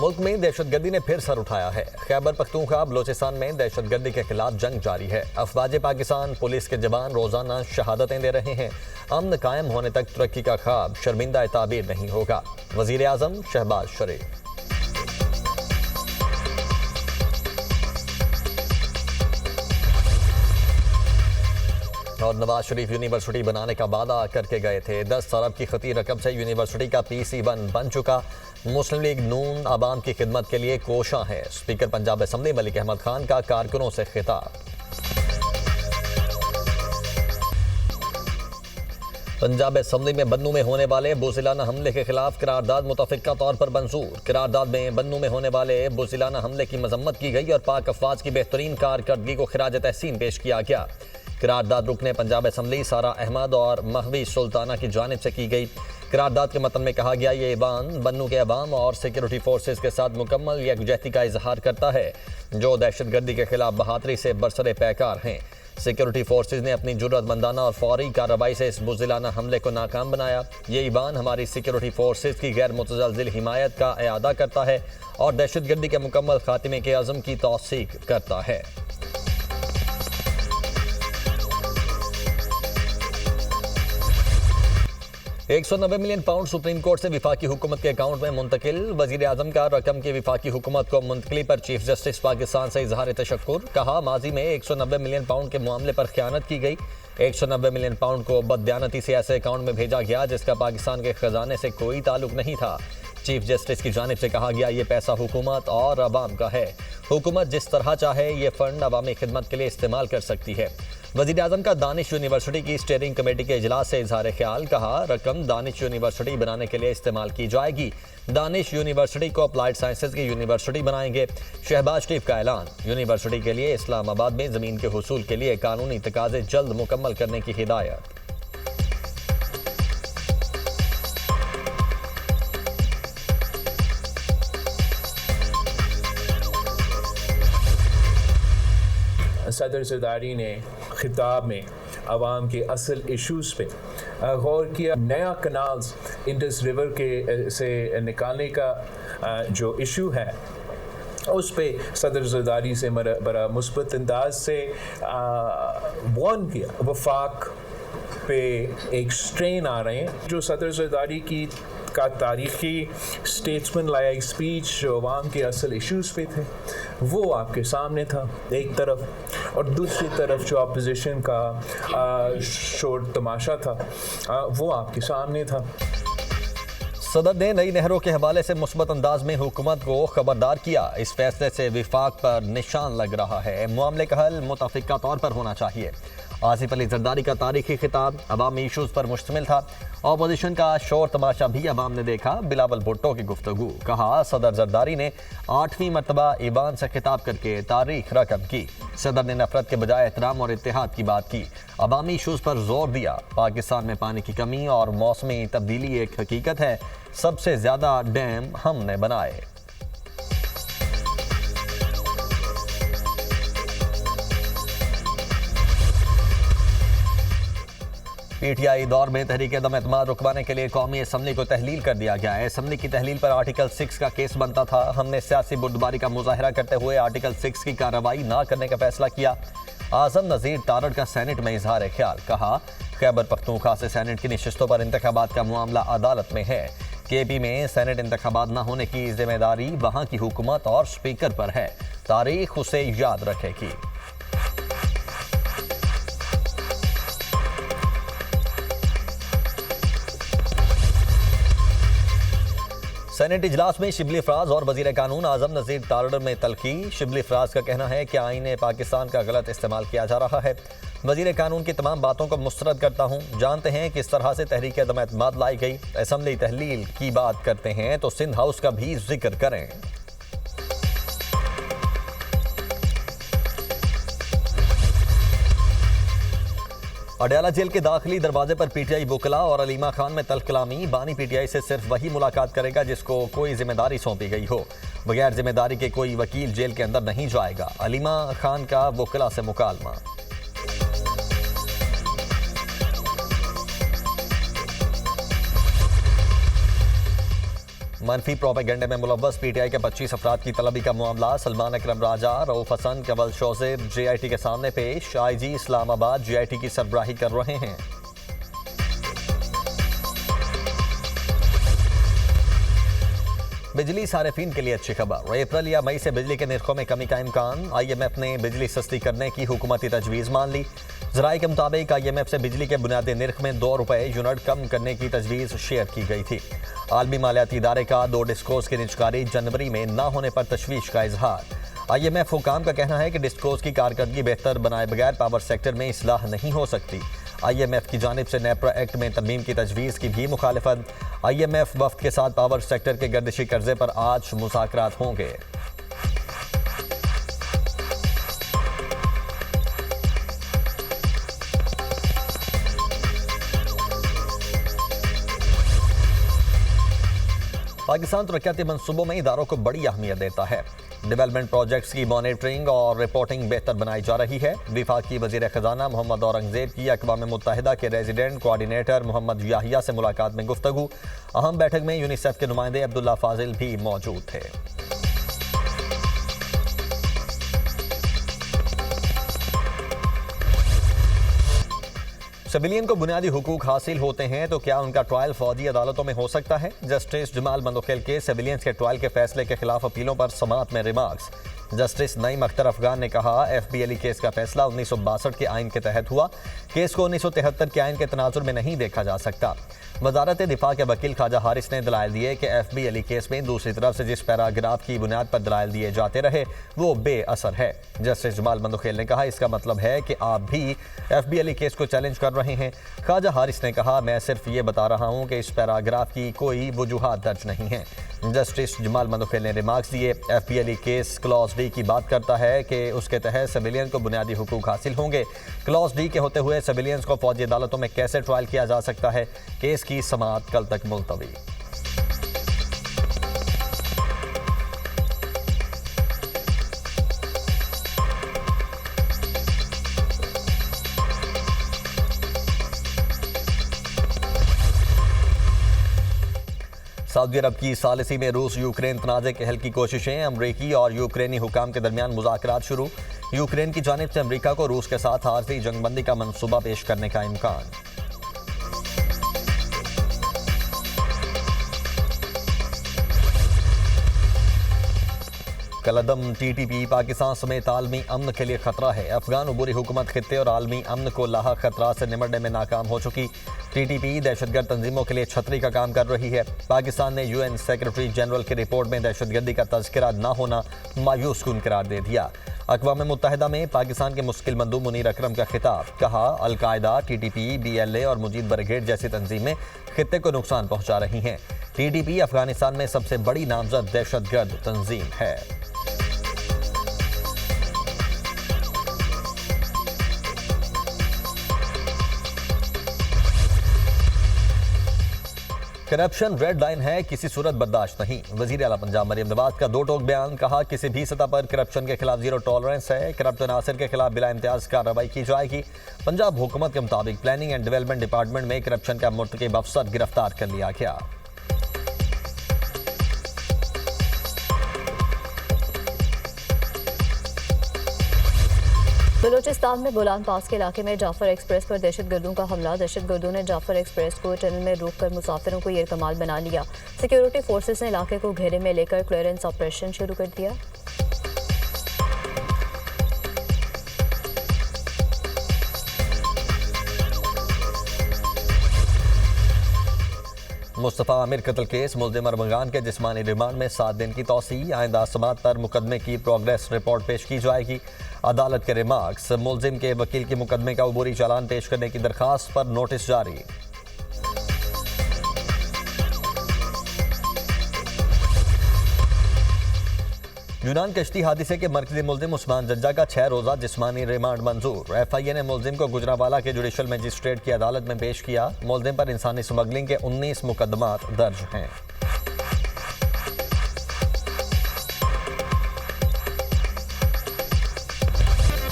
मुल्क में दहशतगर्दी ने फिर सर उठाया है। खैबर पख्तूनख्वा बलोचिस्तान में दहशतगर्दी के खिलाफ जंग जारी है। अफवाज पाकिस्तान पुलिस के जवान रोजाना शहादतें दे रहे हैं। अमन कायम होने तक तरक्की का ख्वाब शर्मिंदा ताबीर नहीं होगा। वजीर आजम शहबाज शरीफ। और नवाज शरीफ यूनिवर्सिटी बनाने का वादा करके गए थे। 10 अरब की खती रकम से यूनिवर्सिटी का PC1 बन चुका। मुस्लिम लीग नून आवाम की खिदमत के लिए कोशां है। स्पीकर पंजाब असम्बली मलिक अहमद खान का कारकुनों से खिताब। पंजाब असम्बली में बन्नू में होने वाले बुज़िलाना हमले के खिलाफ करारदाद मुतफ़िक़ा तौर पर मंजूर। करारदाद में बन्नू में होने वाले बुज़िलाना हमले की मजम्मत की गई और पाक अफवाज की बेहतरीन कारकर्दगी को खिराज तहसीन पेश किया गया। करारदाद रुकने पंजाब असम्बली सारा अहमद और महवी सुल्ताना की जानिब से की गई। करारदाद के मतन में कहा गया, ये ऐवान बन्नू के अवाम और सिक्योरिटी फोर्सेज के साथ मुकम्मल यकजहती का इजहार करता है, जो दहशतगर्दी के खिलाफ बहादुरी से बरसरे पैकार हैं। सिक्योरिटी फोर्सेज ने अपनी जुर्रतमंदाना और फौरी कार्रवाई से इस बुज़िलाना हमले को नाकाम बनाया। ये ईवान हमारी सिक्योरिटी फोर्सेज की गैर मुतज़लज़िल हिमायत का इआदा करता है और दहशतगर्दी के मुकम्मल खात्मे के अज़म की तौसीक करता है। £190 मिलियन सुप्रीम कोर्ट से विफाकी हुकूमत के अकाउंट में मुंतकिल। वजीर आजम का रकम की विफाकी हुकूमत को मुंतकली पर चीफ जस्टिस पाकिस्तान से इजहार तशक्कुर। कहा, माजी में £190 मिलियन के मामले पर खयानत की गई। £190 मिलियन को बददियानती से ऐसे अकाउंट में भेजा गया जिसका पाकिस्तान के खजाने से कोई ताल्लुक नहीं था। चीफ जस्टिस की जानिब से कहा गया, ये पैसा हुकूमत और अवाम का है। हुकूमत जिस तरह चाहे ये फंड अवामी खिदमत के लिए इस्तेमाल कर सकती है। वज़ीर आज़म का दानिश यूनिवर्सिटी की स्टीयरिंग कमेटी के इजलास से इजहार ख्याल। कहा, रकम दानिश यूनिवर्सिटी बनाने के लिए इस्तेमाल की जाएगी। दानिश यूनिवर्सिटी को अप्लाइड साइंसेज की यूनिवर्सिटी बनाएंगे। शहबाज शरीफ का ऐलान। यूनिवर्सिटी के लिए इस्लामाबाद में ज़मीन के हुसूल के लिए कानूनी तकाज़े जल्द मुकम्मल करने की हिदायत। सदर ज़रदारी ने खिताब में आवाम के असल इश्यूज़ पे गौर किया। नया कनाल्स इंडस रिवर के से निकालने का जो इशू है उस पे सदर ज़रदारी से बड़ा मुस्बत अंदाज से वार्न किया। वफाक पे एक स्ट्रेन आ रहे हैं। जो सदर ज़रदारी की का तारीख़ी स्टेट्समैन लाइक स्पीच जो अवाम के असल इश्यूज़ पे थे वो आपके सामने था एक तरफ, और दूसरी तरफ जो अपोजिशन का शोर तमाशा था वो आपके सामने था। सदर ने नई नहरों के हवाले से मुस्बत अंदाज में हुकूमत को खबरदार किया। इस फैसले से विफाक पर निशान लग रहा है। मामले का हल मुतफ़िक़ा तौर पर होना चाहिए। आसिफ अली जरदारी का तारीखी खिताब अवामी इशूज़ पर मुश्तमिल था। अपोजिशन का शोर तमाशा भी अवाम ने देखा। बिलावल भुट्टो की गुफ्तगू। कहा, सदर जरदारी ने 8वीं मरतबा ईवान से खिताब करके तारीख रकम की। सदर ने नफरत के बजाय एहतराम और इत्तेहाद की बात की। अवामी इशूज़ पर जोर दिया। पाकिस्तान में पानी की कमी और मौसमी तब्दीली एक हकीकत है। सबसे ज़्यादा डैम हमने बनाए। PTI दौर में तहरीक दम एतमाद रुकवाने के लिए कौमी असम्बली को तहलील कर दिया गया है। असम्बली की तहलील पर आर्टिकल 6 का केस बनता था। हमने सियासी बुर्दबारी का मुजाहरा करते हुए आर्टिकल 6 की कार्रवाई न करने का फैसला किया। आज़म नज़ीर तारड़ का सेनेट में इजहार ख्याल। कहा, खैबर पख्तूनख्वा से सेनेट की नशिस्तों पर इंतखाबात का मामला अदालत में है। KP में सेनेट इंतखाबात न होने की जिम्मेदारी वहाँ की हुकूमत और स्पीकर पर है। तारीख उसे याद रखेगी। सेनेट इजलास में शिबली फराज और वजीर कानून आज़म नज़ीर तारड़ में तलखी। शिबली फराज का कहना है कि आईन पाकिस्तान का गलत इस्तेमाल किया जा रहा है। वजीर कानून की तमाम बातों को मुस्तरद करता हूँ। जानते हैं किस तरह से तहरीक अदम एतमाद लाई गई। असम्बली तहलील की बात करते हैं तो सिंध हाउस का भी जिक्र करें। अडयाला जेल के दाखिली दरवाजे पर PTI वकला और अलीमा खान में तल्ख कलामी। बानी PTI से सिर्फ वही मुलाकात करेगा जिसको कोई जिम्मेदारी सौंपी गई हो। बगैर जिम्मेदारी के कोई वकील जेल के अंदर नहीं जाएगा। अलीमा खान का वकला से मुकालमा। मनफी प्रोपेगेंडे में मुलव्वस पीटीआई के 25 अफराद की तलबी का मामला। सलमान अकरम राजा, रऊफ हसन, कंवल शोजेब जेआईटी के सामने पेश। आईजी इस्लामाबाद जेआईटी की सरबराही कर रहे हैं। बिजली सारिफीन के लिए अच्छी खबर। अप्रैल या मई से बिजली के निर्खों में कमी का इम्कान। आईएमएफ ने बिजली सस्ती करने की हुकूमती तजवीज़ मान ली। ज़राए के मुताबिक आईएमएफ से बिजली के बुनियादी निर्ख में 2 रुपये यूनिट कम करने की तजवीज़ शेयर की गई थी। आलमी मालियाती इदारे का 2 डिस्कोज की निजकारी जनवरी में न होने पर तशवीश का इजहार। आईएमएफ हुकाम का कहना है कि डिस्कोज की कारकर्दगी बेहतर बनाए बगैर पावर सेक्टर में इस्लाह नहीं हो सकती। आईएमएफ की जानिब से नेपरा एक्ट में तरमीम की तजवीज़ की भी मुखालिफत। आईएमएफ वफ्द के साथ पावर सेक्टर के गर्दिशी कर्जे पर आज मुज़ाकरात होंगे। पाकिस्तान तरक्याती मंसूबों में इदारों को बड़ी अहमियत देता है। डेवलपमेंट प्रोजेक्ट्स की मॉनिटरिंग और रिपोर्टिंग बेहतर बनाई जा रही है। वफाकी वज़ीर ख़जाना मोहम्मद औरंगज़ेब की अक़वाम मुत्तहिदा के रेजिडेंट कोऑर्डिनेटर मोहम्मद याहिया से मुलाकात में गुफ्तगू। अहम बैठक में यूनिसेफ के नुमाइंदे अब्दुल्ला फाजिल भी मौजूद थे। सिविलियन को बुनियादी हुकूक हासिल होते हैं तो क्या उनका ट्रायल फौजी अदालतों में हो सकता है? जस्टिस जमाल मंदोखेल के सिविलियंस के ट्रायल के फैसले के खिलाफ अपीलों पर समाअत में रिमार्क्स। जस्टिस नईम अख्तर अफगान ने कहा, एफबीएलई केस का फैसला 1962 के आइन के तहत हुआ। केस को 1973 के आइन के तनाजुर में नहीं देखा जा सकता। वजारत दिफा के वकील ख्वाजा हारिस ने दलाइल दिए कि एफबीएलई केस में दूसरी तरफ से जिस पैराग्राफ की बुनियाद पर दलाइल दिए जाते रहे वो बेअसर है। जस्टिस जमाल मंदोखेल ने कहा, इसका मतलब है कि आप भी एफबीएलई केस को चैलेंज कर रहे हैं। ख्वाजा हारिस ने कहा, मैं सिर्फ ये बता रहा हूँ कि इस पैराग्राफ की कोई वजूहात दर्ज नहीं है। जस्टिस जमाल मंदोखेल ने रिमार्क्स दिए, एफबीएलई केस क्लॉज डी की बात करता है कि उसके तहत सिविलियन को बुनियादी हुकूक हासिल होंगे। क्लॉज डी के होते हुए सिविलियंस को फौजी अदालतों में कैसे ट्रायल किया जा सकता है? केस की समाअत कल तक मुलतवी। सऊदी अरब की सालिसी में रूस यूक्रेन तनाज़े के हल की कोशिशें। अमरीकी और यूक्रेनी हुकाम के दरमियान मुज़ाकरात शुरू। यूक्रेन की जानिब से अमरीका को रूस के साथ आरजी जंगबंदी का मंसूबा पेश करने का इम्कान। कलदम टीटीपी पाकिस्तान समेत आलमी अमन के लिए खतरा है। अफगान अबूरी हुकूमत खित्ते और आलमी अमन को लाहक खतरा से निमटने में नाकाम हो चुकी। टीटीपी दहशतगर्द तंजीमों के लिए छतरी का काम कर रही है। पाकिस्तान ने यूएन सेक्रेटरी जनरल की रिपोर्ट में दहशतगर्दी का तज़किरा न होना मायूस कुन करार दे दिया। अक़वाम मुत्तहिदा में पाकिस्तान के मुश्किल मंदूब मुनीर अकरम का खिताब। कहा, अलकायदा, टीटीपी, बीएलए और मुजीब ब्रिगेड जैसी तंजीमें खित्ते को नुकसान पहुंचा रही हैं। टीटीपी अफगानिस्तान में सबसे बड़ी नामजद दहशतगर्द तंजीम है। करप्शन रेड लाइन है, किसी सूरत बर्दाश्त नहीं। वजीर आला पंजाब मरियम नवाज का 2 टोक बयान। कहा, किसी भी सतह पर करप्शन के खिलाफ जीरो टॉलरेंस है। करप्ट अनासर के खिलाफ बिला इम्तियाज कार्रवाई की जाएगी। पंजाब हुकूमत के मुताबिक प्लानिंग एंड डेवलपमेंट डिपार्टमेंट में करप्शन का मुर्तकिब अफसर गिरफ्तार कर लिया गया। बलूचिस्तान में बोलान पास के इलाके में जाफर एक्सप्रेस पर दहशतगर्दों का हमला। दहशतगर्दों ने जाफर एक्सप्रेस को टनल में रोककर मुसाफिरों को यरकमाल बना लिया। सिक्योरिटी फोर्सेस ने इलाके को घेरे में लेकर क्लियरेंस ऑपरेशन शुरू कर दिया। मुस्तफ़ा आमिर कत्ल केस। मुल्ज़िम अरमगान के जिस्मानी रिमांड में 7 दिन की तौसी। आइंदा समाअत पर मुकदमे की प्रोग्रेस रिपोर्ट पेश की जाएगी। अदालत के रिमार्क्स। मुल्ज़िम के वकील की मुकदमे का अबूरी चालान पेश करने की दरखास्त पर नोटिस जारी। यूनान कश्ती हादसे के मरकजी मुल्ज़िम उस्मान जज्जा का 6 रोज़ा जिस्मानी रिमांड मंजूर। एफआईए ने मुल्ज़िम को गुजरावाला के जुडिशल मजिस्ट्रेट की अदालत में पेश किया। मुल्ज़िम पर इंसानी स्मगलिंग के 19 मुकदमात दर्ज हैं।